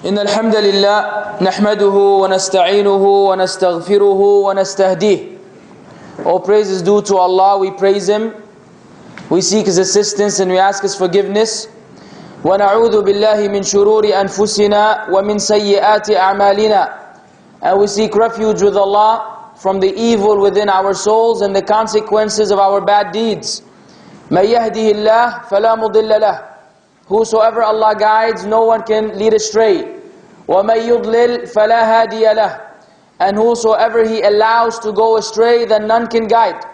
إن الحمد لله نحمده ونستعينه ونستغفره ونستهديه. All praise is due to Allah, we praise Him, we seek His assistance and we ask His forgiveness. ونعوذ بالله من شرور أنفسنا ومن سيئات أعمالنا. And we seek refuge with Allah from the evil within our souls and the consequences of our bad deeds. مَن يَهْدِهِ اللَّهُ فَلَا مُضِلَّ لَهُ. Whosoever Allah guides, no one can lead astray. وَمَن يُضْلِلْ فَلَا هَادِيَ لَهُ. And whosoever He allows to go astray, then none can guide.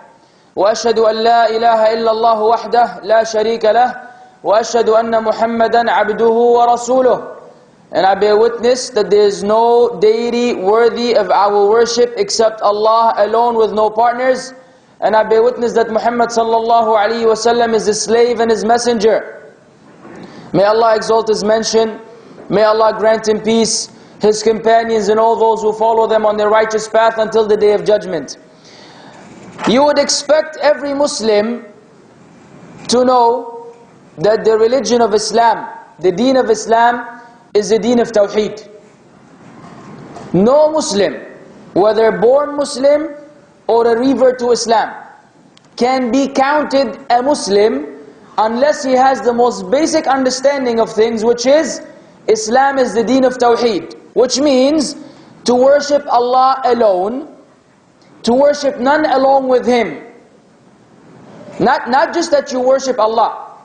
وَأَشْهَدُ أَن لَا إِلَهَ إِلَّا اللَّهُ وَحْدَهُ لَا شَرِيكَ لَهُ وَأَشْهَدُ أَنَّ مُحَمَّدًا عَبْدُهُ وَرَسُولُهُ. And I bear witness that there is no deity worthy of our worship except Allah alone with no partners. And I bear witness that Muhammad sallallahu alaihi wasallam is His slave and His messenger. May Allah exalt His mention. May Allah grant Him peace, His companions and all those who follow them on their righteous path until the day of judgment. You would expect every Muslim to know that the religion of Islam, the deen of Islam, is the deen of Tawheed. No Muslim, whether born Muslim or a revert to Islam, can be counted a Muslim unless he has the most basic understanding of things, which is Islam is the deen of Tawheed, which means to worship Allah alone, to worship none along with Him. Not just that you worship Allah.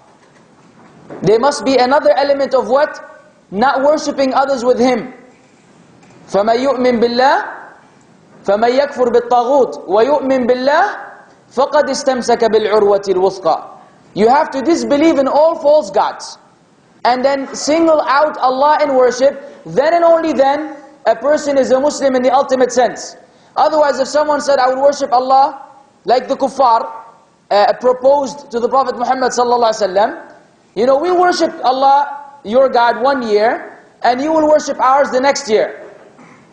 There must be another element of what? Not worshipping others with Him. فَمَن يُؤْمِن بِاللَّهِ فَمَن يَكْفُرْ بِالطَّاغُوتِ وَيُؤْمِن بِاللَّهِ فَقَدْ اسْتَمْسَكَ بِالْعُرْوَةِ الْوُثْقَى. You have to disbelieve in all false gods and then single out Allah in worship. Then and only then a person is a Muslim in the ultimate sense. Otherwise, if someone said, I would worship Allah, like the kuffar proposed to the Prophet Muhammad sallallahu alaihi wasallam, you know, we worship Allah, your God, 1 year, and you will worship ours the next year.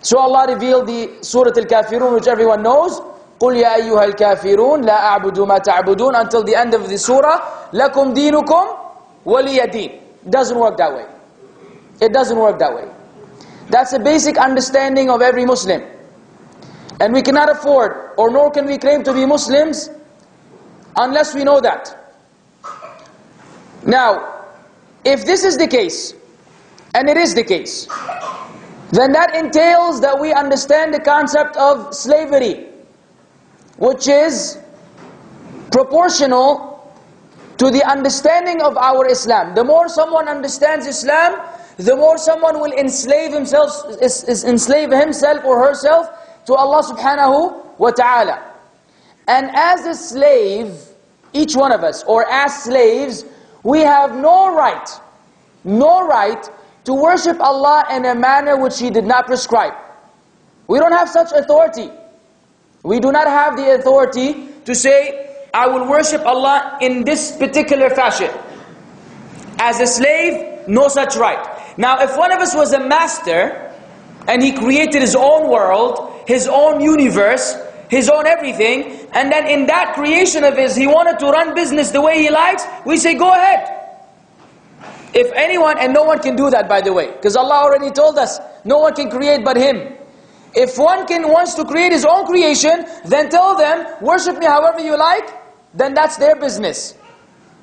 So Allah revealed the Surah Al-Kafirun, which everyone knows. قُلْ يَا أَيُّهَا الْكَافِرُونَ لَا أَعْبُدُ مَا تَعْبُدُونَ, until the end of the surah. لَكُمْ دِينُكُمْ وَلِيَ دِينِ. Doesn't work that way. It doesn't work that way. That's a basic understanding of every Muslim. And we cannot afford, or nor can we claim to be Muslims, unless we know that. Now, if this is the case, and it is the case, then that entails that we understand the concept of slavery, which is proportional to the understanding of our Islam. The more someone understands Islam, the more someone will enslave himself or herself to Allah subhanahu wa ta'ala. And as a slave, each one of us, or as slaves, we have no right to worship Allah in a manner which He did not prescribe. We don't have such authority. We do not have the authority to say, I will worship Allah in this particular fashion. As a slave, no such right. Now, if one of us was a master, and he created his own world, his own universe, his own everything, and then in that creation of his, he wanted to run business the way he likes, we say, go ahead. If anyone, and no one can do that, by the way, because Allah already told us, no one can create but Him. If one wants to create his own creation, then tell them, worship me however you like, then that's their business.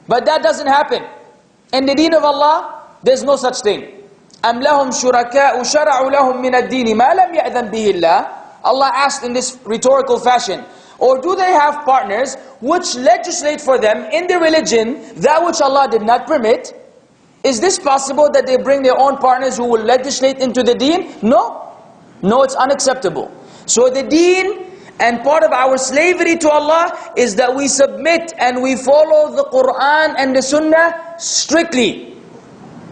But that doesn't happen. In the deen of Allah, there's no such thing. أَمْ لَهُمْ شُرَكَاءُ شَرَعُوا لَهُم مِّنَ الدِّينِ مَا لَمْ يَأْذَنْ بِهِ اللَّهُ. Allah asked in this rhetorical fashion, or do they have partners which legislate for them in their religion that which Allah did not permit? Is this possible that they bring their own partners who will legislate into the deen? No. No, it's unacceptable. So the deen and part of our slavery to Allah is that we submit and we follow the Quran and the Sunnah strictly.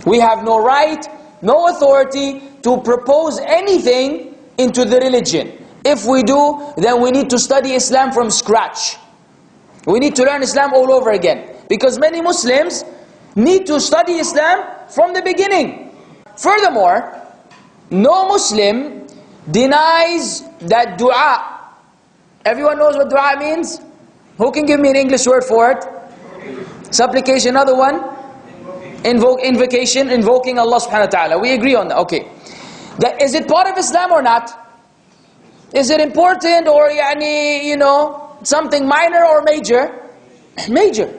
We have no right, no authority to propose anything into the religion. If we do, then we need to study Islam from scratch. We need to learn Islam all over again. Because many Muslims need to study Islam from the beginning. Furthermore, no Muslim denies that dua. Everyone knows what dua means? Who can give me an English word for it? Supplication. Another one? Invocation, invoking Allah subhanahu wa ta'ala. We agree on that. Okay. Is it part of Islam or not? Is it important or something minor or major? Major.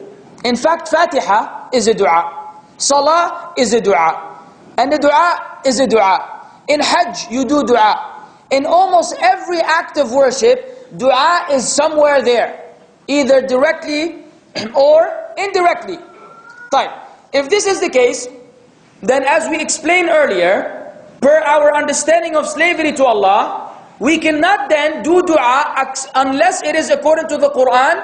In fact, Fatiha is a dua. Salah is a dua. And the dua is a dua. In Hajj, you do dua. In almost every act of worship, dua is somewhere there. Either directly or indirectly. Fine. If this is the case, then as we explained earlier, per our understanding of slavery to Allah, we cannot then do dua unless it is according to the Quran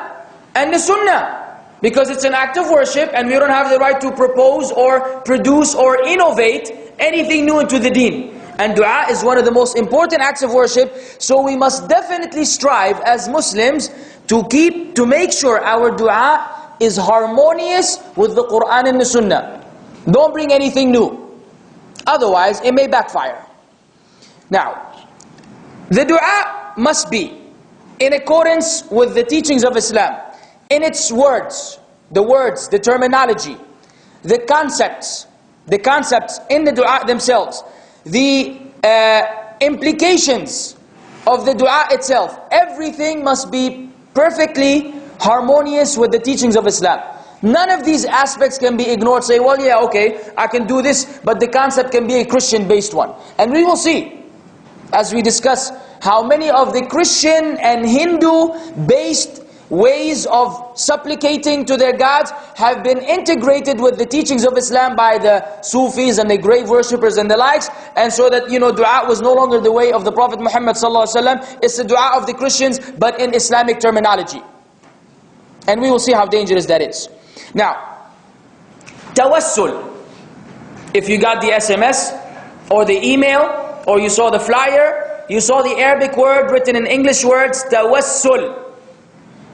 and the Sunnah. Because it's an act of worship and we don't have the right to propose or produce or innovate anything new into the deen. And dua is one of the most important acts of worship. So we must definitely strive as Muslims to make sure our dua is harmonious with the Quran and the Sunnah. Don't bring anything new. Otherwise, it may backfire. Now, the dua must be in accordance with the teachings of Islam. In its words, the terminology, the concepts in the dua themselves, the implications of the dua itself, everything must be perfectly harmonious with the teachings of Islam. None of these aspects can be ignored. Say, well, yeah, okay, I can do this, but the concept can be a Christian-based one. And we will see, as we discuss, how many of the Christian and Hindu-based ways of supplicating to their gods have been integrated with the teachings of Islam by the Sufis and the grave worshippers and the likes, and so that, dua was no longer the way of the Prophet Muhammad ﷺ. It's the dua of the Christians, but in Islamic terminology. And we will see how dangerous that is. Now, Tawassul. If you got the SMS, or the email, or you saw the flyer, you saw the Arabic word written in English words, Tawassul.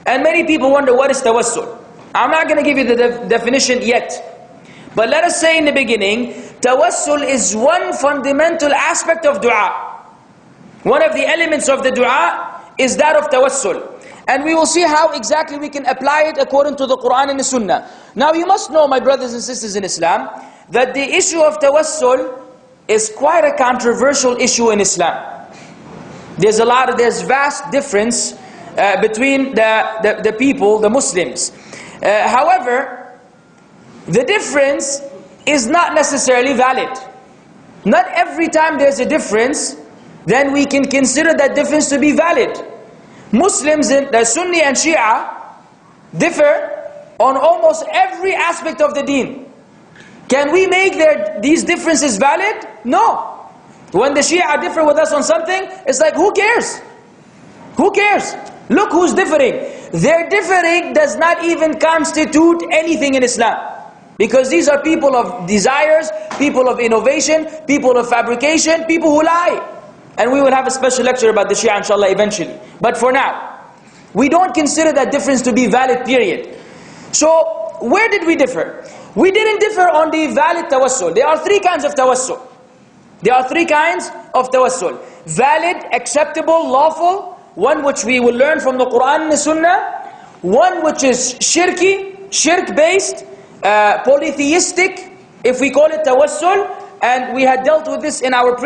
And many people wonder, what is Tawassul? I'm not going to give you the definition yet. But let us say in the beginning, Tawassul is one fundamental aspect of dua. One of the elements of the dua is that of Tawassul. And we will see how exactly we can apply it according to the Quran and the Sunnah. Now you must know, my brothers and sisters in Islam, that the issue of Tawassul is quite a controversial issue in Islam. There's vast difference between the people, the Muslims. However, the difference is not necessarily valid. Not every time there's a difference, then we can consider that difference to be valid. Muslims, the Sunni and Shia, differ on almost every aspect of the deen. Can we make these differences valid? No. When the Shia differ with us on something, it's like, who cares? Who cares? Look who's differing. Their differing does not even constitute anything in Islam. Because these are people of desires, people of innovation, people of fabrication, people who lie. And we will have a special lecture about the Shia inshallah eventually. But for now, we don't consider that difference to be valid, period. So, where did we differ? We didn't differ on the valid tawassul. There are three kinds of tawassul. Valid, acceptable, lawful. One which we will learn from the Quran and the Sunnah. One which is shirk-based, polytheistic, if we call it tawassul. And we had dealt with this in our